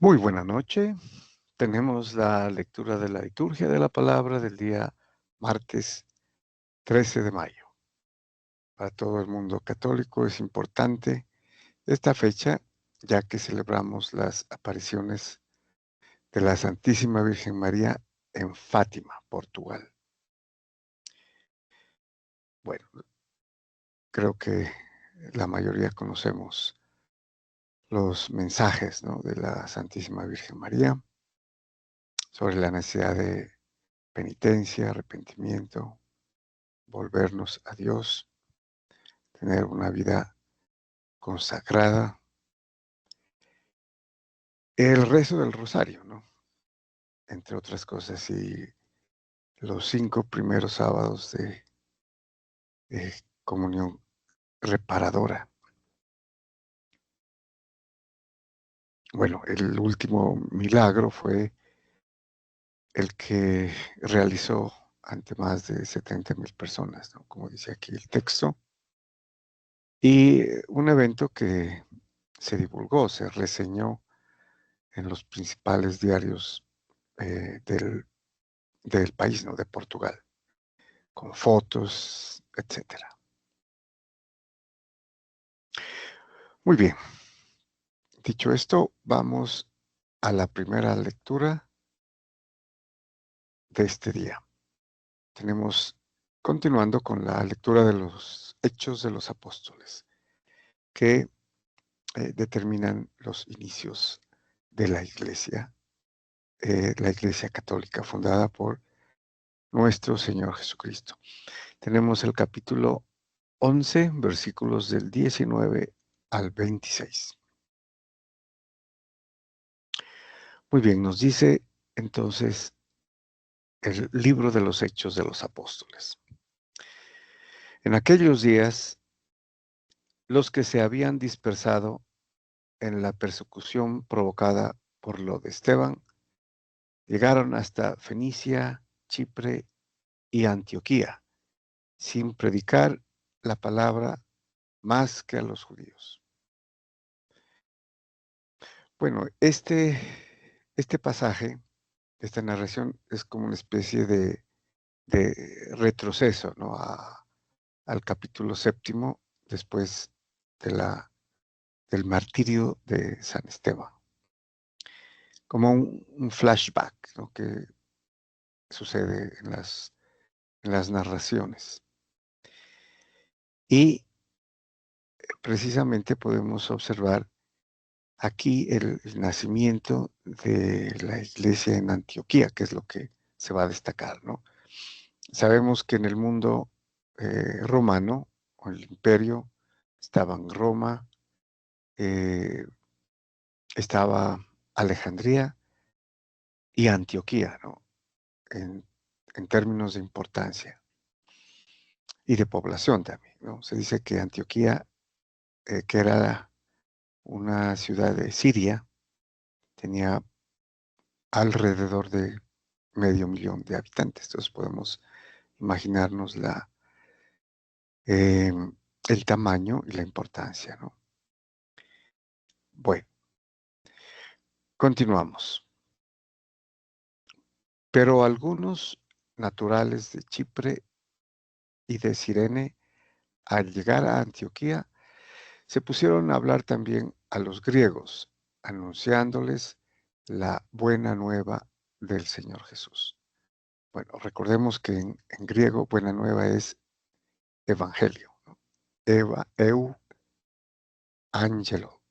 Muy buena noche. Tenemos la lectura de la liturgia de la palabra del día martes 13 de mayo. Para todo el mundo católico es importante esta fecha, ya que celebramos las apariciones de la Santísima Virgen María en Fátima, Portugal. Bueno, creo que la mayoría conocemos los mensajes, ¿no?, de la Santísima Virgen María sobre la necesidad de penitencia, arrepentimiento, volvernos a Dios, tener una vida consagrada. El rezo del rosario, ¿no? Entre otras cosas, y los 5 primeros sábados de comunión reparadora. Bueno, el último milagro fue el que realizó ante más de 70,000 personas, ¿no?, como dice aquí el texto. Y un evento que se divulgó, se reseñó en los principales diarios del país, ¿no?, de Portugal, con fotos, etcétera. Muy bien, dicho esto, vamos a la primera lectura de este día. Tenemos, continuando con la lectura de los Hechos de los Apóstoles, que determinan los inicios de la Iglesia católica fundada por nuestro Señor Jesucristo. Tenemos el capítulo 11, versículos del 19 al 26. Muy bien, nos dice entonces el libro de los Hechos de los Apóstoles. En aquellos días, los que se habían dispersado en la persecución provocada por lo de Esteban, llegaron hasta Fenicia, Chipre y Antioquía, sin predicar la palabra más que a los judíos. Bueno, este pasaje, esta narración es como una especie de retroceso, ¿no?, al capítulo 7, después de del martirio de San Esteban, como un flashback, ¿no?, que sucede en las narraciones. Y precisamente podemos observar aquí el nacimiento de la iglesia en Antioquía, que es lo que se va a destacar, ¿no? Sabemos que en el mundo romano, o el imperio, estaban Roma, eh, estaba Alejandría y Antioquía, ¿no?, en, en términos de importancia y de población también, ¿no? Se dice que Antioquía, que era una ciudad de Siria, tenía alrededor de 500,000 de habitantes. Entonces podemos imaginarnos el tamaño y la importancia, ¿no? Bueno, continuamos. Pero algunos naturales de Chipre y de Cirene, al llegar a Antioquía, se pusieron a hablar también a los griegos, anunciándoles la buena nueva del Señor Jesús. Bueno, recordemos que en griego buena nueva es evangelio, ¿no? Angelo,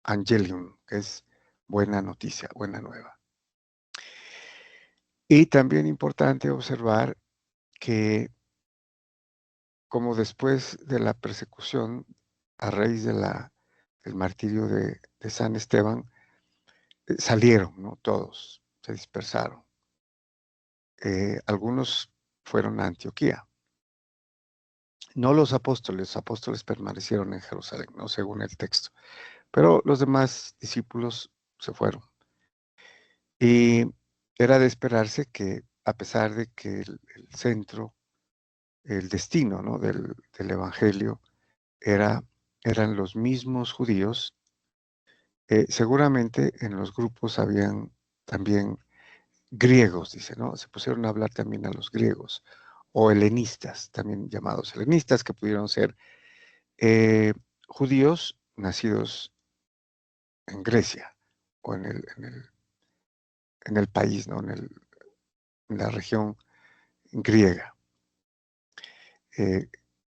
angelium, que es buena noticia, buena nueva. Y también importante observar que, como después de la persecución a raíz del martirio de San Esteban, salieron, ¿no?, todos, se dispersaron. Algunos fueron a Antioquía. No los apóstoles permanecieron en Jerusalén, ¿no?, según el texto, pero los demás discípulos se fueron. Y era de esperarse que, a pesar de que el centro, el destino, ¿no?, del evangelio eran los mismos judíos, Seguramente en los grupos habían también griegos, dice, ¿no? Se pusieron a hablar también a los griegos, o helenistas, también llamados helenistas, que pudieron ser judíos nacidos en Grecia, o en el país, ¿no? En la región griega. eh,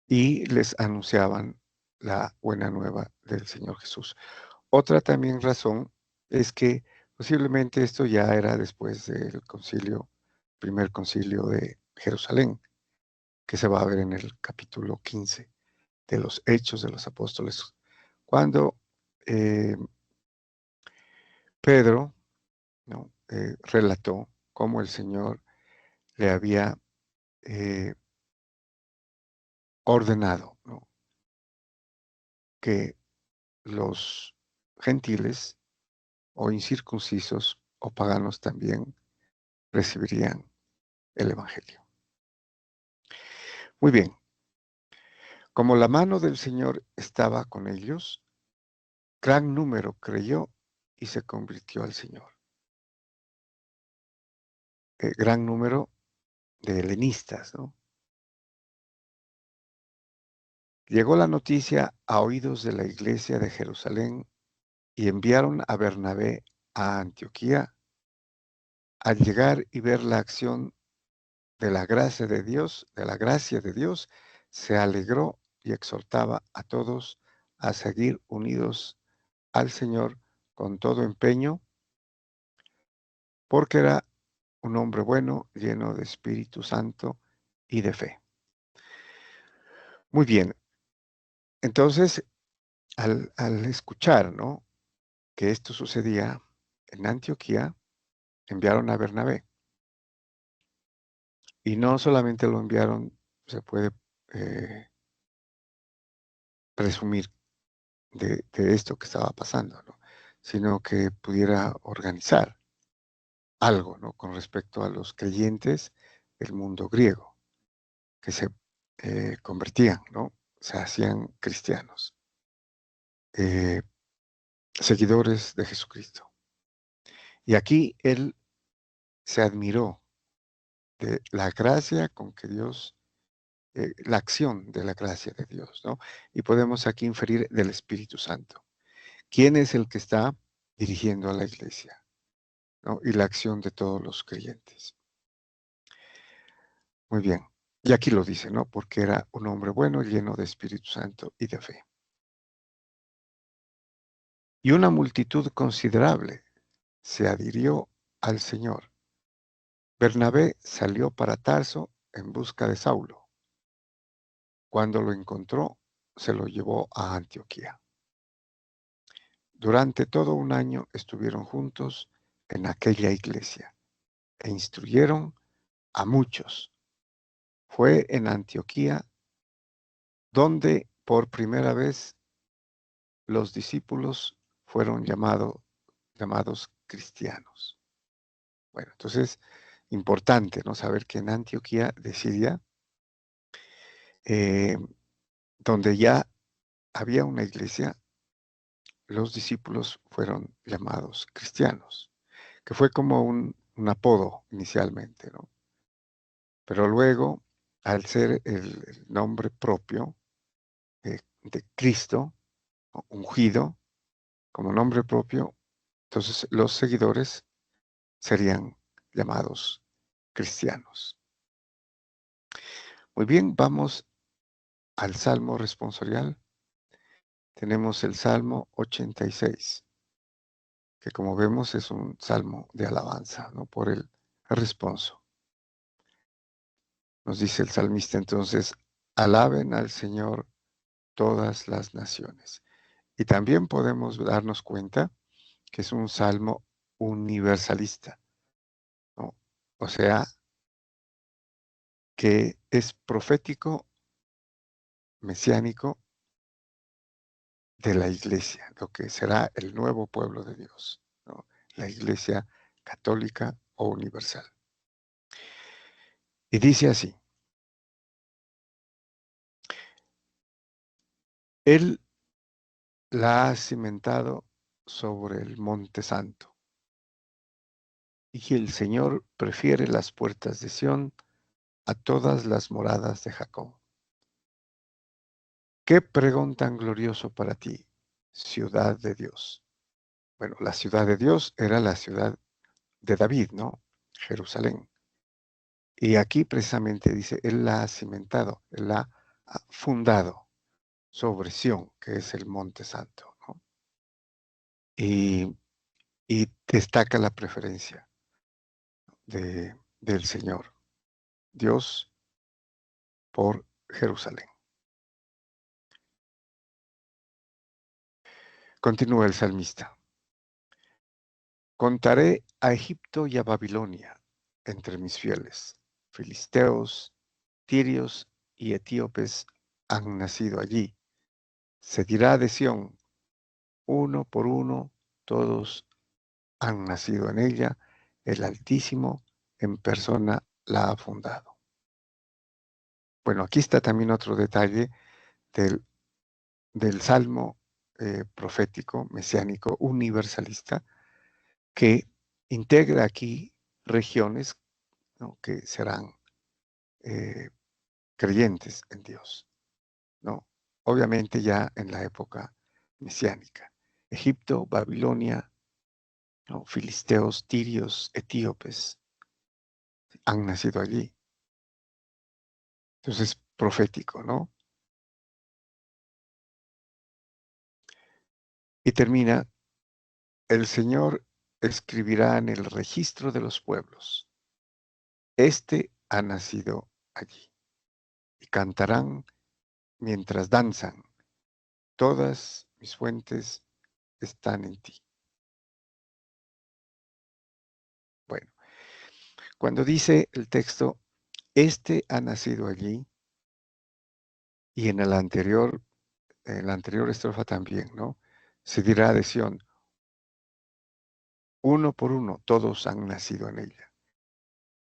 y les anunciaban la buena nueva del Señor Jesús. Otra también razón es que posiblemente esto ya era después del primer concilio de Jerusalén, que se va a ver en el capítulo 15 de los Hechos de los Apóstoles, cuando eh, Pedro, ¿no? Relató cómo el Señor le había eh, ordenado, ¿no? Que los gentiles o incircuncisos o paganos también recibirían el Evangelio. Muy bien, como la mano del Señor estaba con ellos, gran número creyó y se convirtió al Señor. Gran número de helenistas, ¿no? Llegó la noticia a oídos de la iglesia de Jerusalén y enviaron a Bernabé a Antioquía. Al llegar y ver la acción de la gracia de Dios, se alegró y exhortaba a todos a seguir unidos al Señor con todo empeño, porque era un hombre bueno, lleno de Espíritu Santo y de fe. Muy bien, entonces, al escuchar, ¿no?, que esto sucedía en Antioquía, enviaron a Bernabé. Y no solamente lo enviaron, se puede eh, presumir de esto que estaba pasando, ¿no?, sino que pudiera organizar algo, ¿no?, con respecto a los creyentes del mundo griego, que se convertían, ¿no?, se hacían cristianos, eh, seguidores de Jesucristo. Y aquí él se admiró de la gracia con que Dios, la acción de la gracia de Dios, ¿no? Y podemos aquí inferir del Espíritu Santo. ¿Quién es el que está dirigiendo a la iglesia, ¿no?, y la acción de todos los creyentes? Muy bien. Y aquí lo dice, ¿no? Porque era un hombre bueno, lleno de Espíritu Santo y de fe. Y una multitud considerable se adhirió al Señor. Bernabé salió para Tarso en busca de Saulo. Cuando lo encontró, se lo llevó a Antioquía. Durante todo un año estuvieron juntos en aquella iglesia e instruyeron a muchos. Fue en Antioquía donde por primera vez los discípulos fueron llamados cristianos. Bueno, entonces, importante, ¿no?, saber que en Antioquía de Siria, eh, donde ya había una iglesia, los discípulos fueron llamados cristianos, que fue como un apodo inicialmente, ¿no? Pero luego, al ser el nombre propio de Cristo, ¿no?, ungido como nombre propio, entonces los seguidores serían llamados cristianos. Muy bien, vamos al Salmo responsorial. Tenemos el Salmo 86, que como vemos es un salmo de alabanza, ¿no?, por el responso. Nos dice el salmista entonces: alaben al Señor todas las naciones. Y también podemos darnos cuenta que es un salmo universalista, ¿no? O sea, que es profético, mesiánico de la iglesia, lo que será el nuevo pueblo de Dios, ¿no?, la iglesia católica o universal. Y dice así: Él la ha cimentado sobre el monte santo. Y el Señor prefiere las puertas de Sión a todas las moradas de Jacob. ¿Qué pregón tan glorioso para ti, ciudad de Dios? Bueno, la ciudad de Dios era la ciudad de David, ¿no? Jerusalén. Y aquí precisamente dice, Él la ha cimentado, Él la ha fundado sobre Sión, que es el monte santo, ¿no? Y, y destaca la preferencia del Señor, Dios por Jerusalén. Continúa el salmista. Contaré a Egipto y a Babilonia entre mis fieles. Filisteos, tirios y etíopes han nacido allí. Se dirá de Sión, uno por uno, todos han nacido en ella. El Altísimo en persona la ha fundado. Bueno, aquí está también otro detalle del, del salmo profético, mesiánico, universalista, que integra aquí regiones, ¿no?, que serán eh, creyentes en Dios, ¿no? Obviamente ya en la época mesiánica. Egipto, Babilonia, ¿no?, filisteos, tirios, etíopes han nacido allí. Entonces, profético, ¿no? Y termina, el Señor escribirá en el registro de los pueblos. Este ha nacido allí. Y cantarán mientras danzan. Todas mis fuentes están en ti. Bueno, cuando dice el texto, este ha nacido allí, y en la anterior estrofa también, ¿no? Se dirá de Sión, uno por uno, todos han nacido en ella.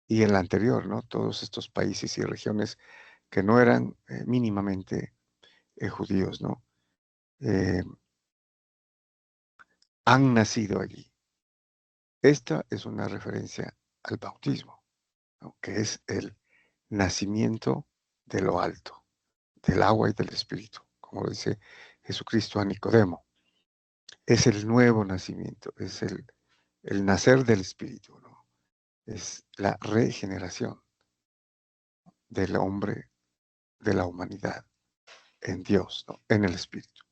Y en la anterior, ¿no? Todos estos países y regiones que no eran mínimamente judíos, ¿no? Eh, Han nacido allí. Esta es una referencia al bautismo, ¿no?, que es el nacimiento de lo alto, del agua y del espíritu, como dice Jesucristo a Nicodemo. Es el nuevo nacimiento, es el nacer del espíritu, ¿no? Es la regeneración del hombre, de la humanidad en Dios, ¿no?, en el espíritu.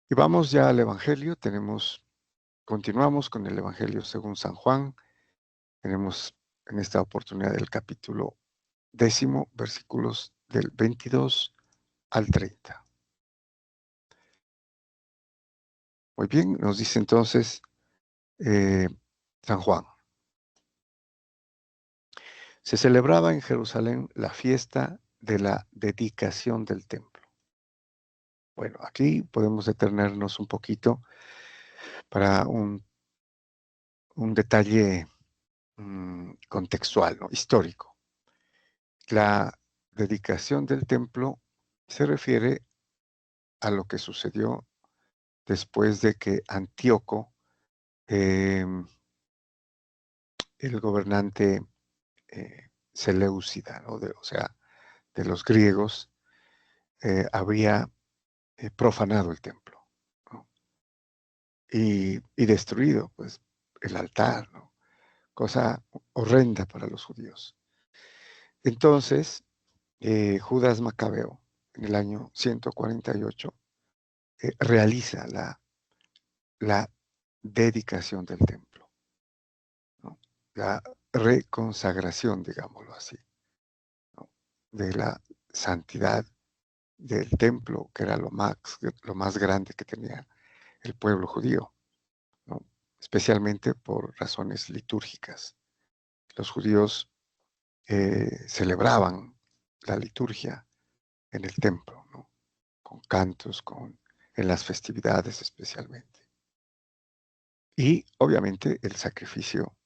Y vamos ya al Evangelio. Continuamos con el Evangelio según San Juan. Tenemos en esta oportunidad el capítulo 10, versículos del 22 al 30. Muy bien, nos dice entonces eh, San Juan. Se celebraba en Jerusalén la fiesta de la dedicación del templo. Bueno, aquí podemos detenernos un poquito para un detalle contextual, ¿no?, histórico. La dedicación del templo se refiere a lo que sucedió después de que Antíoco, em, el gobernante Seleucida, ¿no?, o sea, de los griegos, había profanado el templo, ¿no?, y destruido, pues, el altar, ¿no? Cosa horrenda para los judíos. Entonces, Judas Macabeo, en el año 148, realiza la dedicación del templo, ¿no?, la reconsagración, digámoslo así, ¿no?, de la santidad del templo, que era lo más grande que tenía el pueblo judío, ¿no?, especialmente por razones litúrgicas. Los judíos celebraban la liturgia en el templo, ¿no?, con cantos, en las festividades especialmente. Y obviamente el sacrificio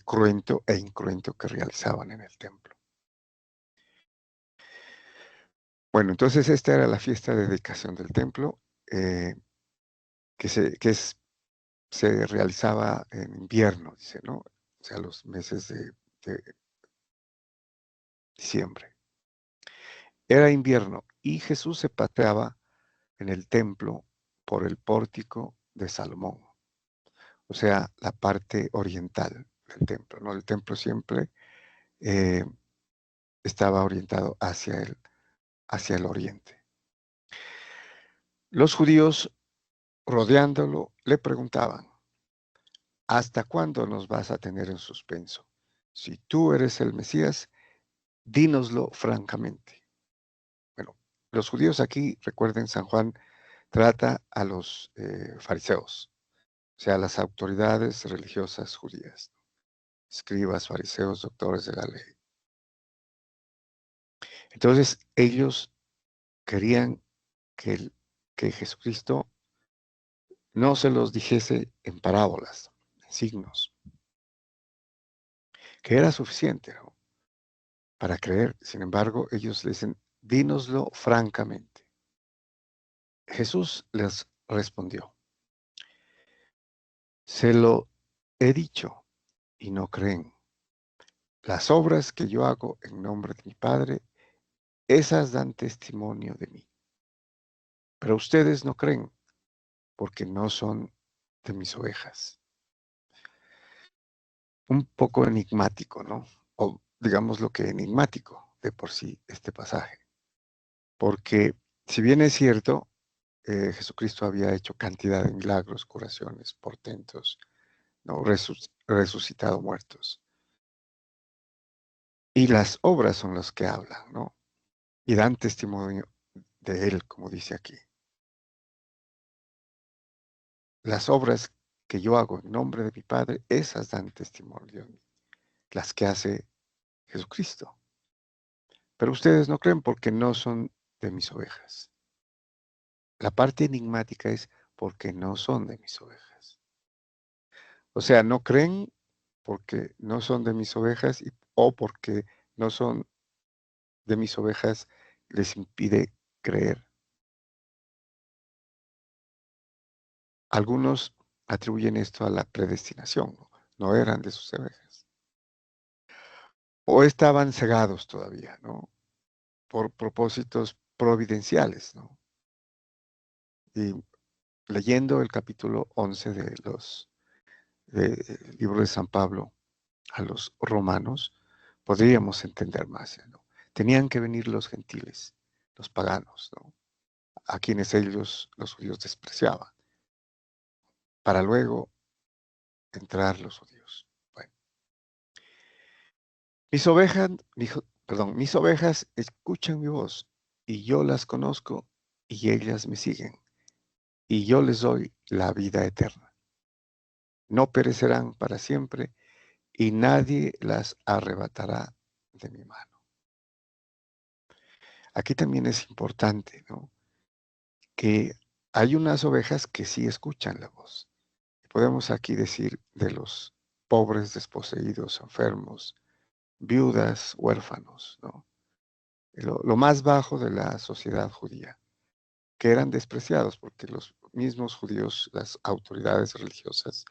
cruento e incruento que realizaban en el templo. Bueno, entonces esta era la fiesta de dedicación del templo, eh, se realizaba en invierno, dice, ¿no? O sea, los meses de diciembre. Era invierno y Jesús se paseaba en el templo por el pórtico de Salomón, o sea, la parte oriental del templo, ¿no? El templo siempre eh, estaba orientado hacia el oriente. Los judíos, rodeándolo, le preguntaban, ¿hasta cuándo nos vas a tener en suspenso? Si tú eres el Mesías, dínoslo francamente. Bueno, los judíos aquí, recuerden, San Juan trata a los fariseos, o sea, las autoridades religiosas judías, escribas, fariseos, doctores de la ley. Entonces, ellos querían que, que Jesucristo no se los dijese en parábolas, en signos, que era suficiente, ¿no? Para creer. Sin embargo, ellos le dicen, dínoslo francamente. Jesús les respondió, se lo he dicho y no creen. Las obras que yo hago en nombre de mi Padre, esas dan testimonio de mí. Pero ustedes no creen porque no son de mis ovejas. Un poco enigmático, ¿no? O digamos lo que enigmático de por sí este pasaje. Porque si bien es cierto, Jesucristo había hecho cantidad de milagros, curaciones, portentos, ¿no? Resucitado muertos. Y las obras son las que hablan, ¿no? Y dan testimonio de Él, como dice aquí. Las obras que yo hago en nombre de mi Padre, esas dan testimonio de mí, las que hace Jesucristo. Pero ustedes no creen porque no son de mis ovejas. La parte enigmática es porque no son de mis ovejas. O sea, no creen porque no son de mis ovejas o porque no son de mis ovejas les impide creer. Algunos atribuyen esto a la predestinación, ¿no? No eran de sus ovejas. O estaban cegados todavía, ¿no? Por propósitos providenciales, ¿no? Y leyendo el capítulo 11 del libro de San Pablo a los romanos, podríamos entender más, ¿no? Tenían que venir los gentiles, los paganos, ¿no? A quienes ellos, los judíos, despreciaban, para luego entrar los judíos. Bueno, mis ovejas escuchan mi voz y yo las conozco y ellas me siguen y yo les doy la vida eterna. No perecerán para siempre y nadie las arrebatará de mi mano. Aquí también es importante, ¿no? Que hay unas ovejas que sí escuchan la voz. Podemos aquí decir de los pobres, desposeídos, enfermos, viudas, huérfanos, ¿no? Lo más bajo de la sociedad judía, que eran despreciados porque los mismos judíos, las autoridades religiosas,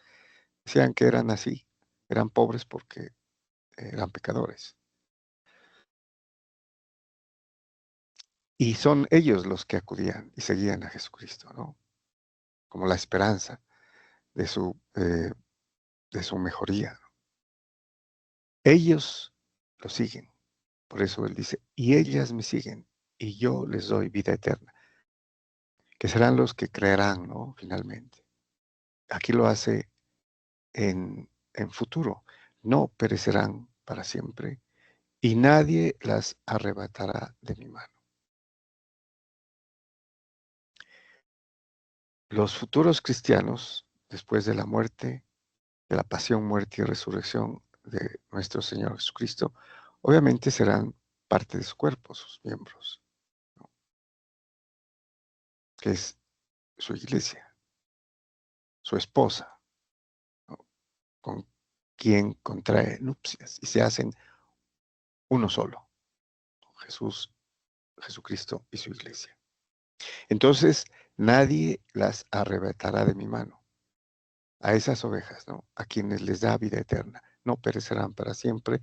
decían que eran así, eran pobres porque eran pecadores. Y son ellos los que acudían y seguían a Jesucristo, ¿no? Como la esperanza de de su mejoría. Ellos lo siguen. Por eso él dice, y ellas me siguen, y yo les doy vida eterna, que serán los que creerán, ¿no? Finalmente. Aquí lo hace en futuro. No perecerán para siempre, y nadie las arrebatará de mi mano. Los futuros cristianos, después de la muerte, de la pasión, muerte y resurrección de nuestro Señor Jesucristo, obviamente serán parte de su cuerpo, sus miembros, ¿no? Que es su iglesia, su esposa, ¿no? Con quien contrae nupcias y se hacen uno solo, Jesús, Jesucristo y su iglesia. Entonces, nadie las arrebatará de mi mano. A esas ovejas, ¿no? A quienes les da vida eterna, no perecerán para siempre,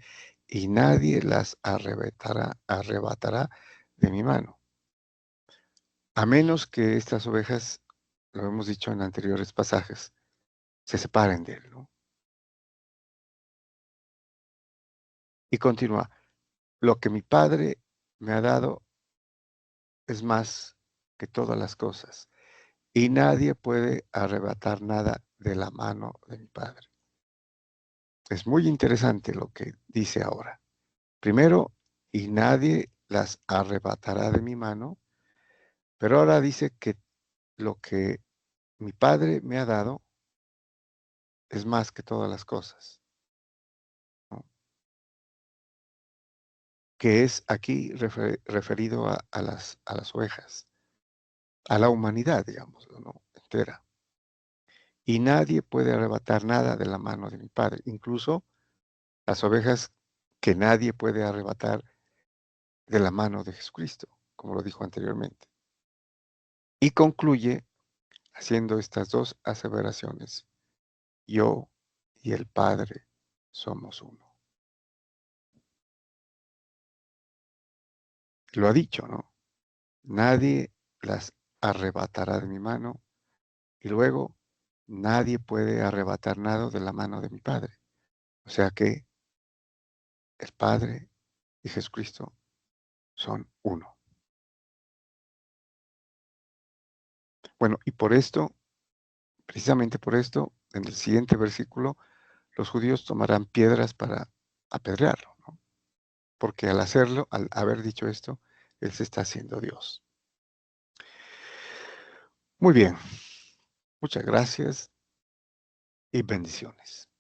y nadie las arrebatará de mi mano. A menos que estas ovejas, lo hemos dicho en anteriores pasajes, se separen de él, ¿no? Y continúa, lo que mi Padre me ha dado es más que todas las cosas, y nadie puede arrebatar nada de la mano de mi Padre. Es muy interesante lo que dice ahora. Primero, y nadie las arrebatará de mi mano, pero ahora dice que lo que mi Padre me ha dado es más que todas las cosas, ¿no? Que es aquí referido a las ovejas, a la humanidad, digamos, ¿no? Entera. Y nadie puede arrebatar nada de la mano de mi Padre, incluso las ovejas que nadie puede arrebatar de la mano de Jesucristo, como lo dijo anteriormente. Y concluye haciendo estas dos aseveraciones. Yo y el Padre somos uno. Lo ha dicho, ¿no? Nadie las arrebatará de mi mano y luego nadie puede arrebatar nada de la mano de mi Padre. O sea que el Padre y Jesucristo son uno. Bueno, y por esto, precisamente por esto, en el siguiente versículo, los judíos tomarán piedras para apedrearlo, ¿no? Porque al hacerlo, al haber dicho esto, Él se está haciendo Dios. Muy bien, muchas gracias y bendiciones.